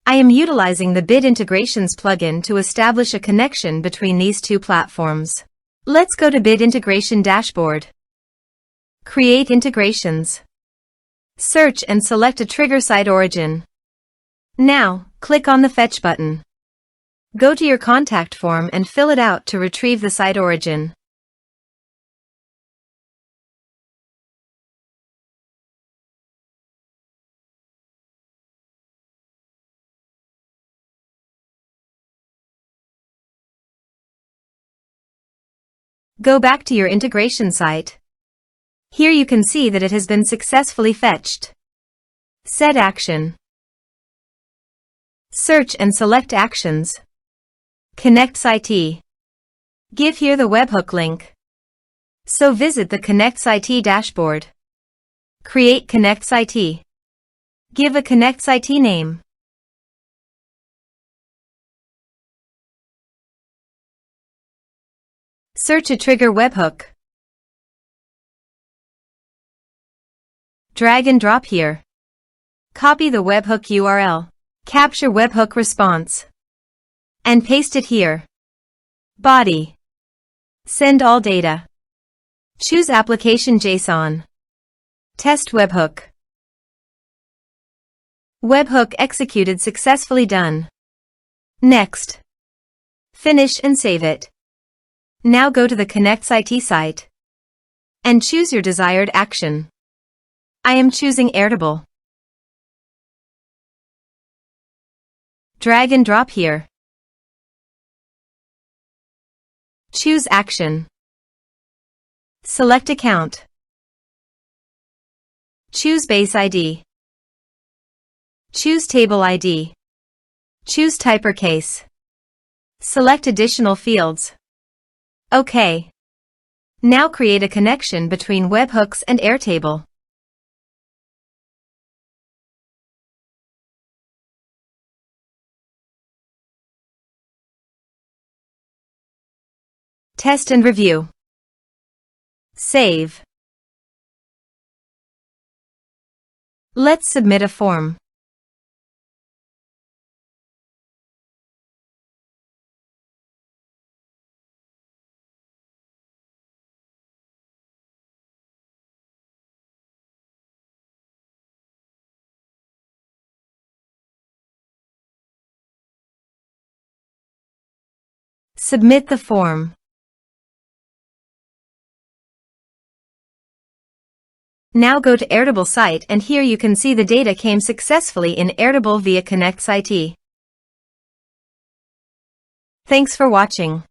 I am utilizing the Bit Integrations plugin to establish a connection between these two platforms. Let's go to Bit Integration Dashboard. Create integrations. Search and select a trigger SiteOrigin. Now, click on the Fetch button. Go to your contact form and fill it out to retrieve the SiteOrigin. Go back to your integration site. Here you can see that it has been successfully fetched. Set action. Search and select actions. KonnectzIT. Give here the webhook link. So visit the KonnectzIT dashboard. Create KonnectzIT. Give a KonnectzIT name. Search a trigger webhook. Drag and drop here. Copy the webhook URL. Capture webhook response. And paste it here. Body. Send all data. Choose application JSON. Test webhook. Webhook executed successfully done. Next. Finish and save it. Now go to the KonnectzIT site and choose your desired action. I am choosing Airtable. Drag and drop here. Choose action. Select account. Choose base ID. Choose table ID. Choose type or case. Select additional fields. OK. Now create a connection between webhooks and Airtable. Test and review. Save. Let's submit a form. Submit the form. Now go to Airtable site and here you can see the data came successfully in Airtable via KonnectzIT. Thanks for watching.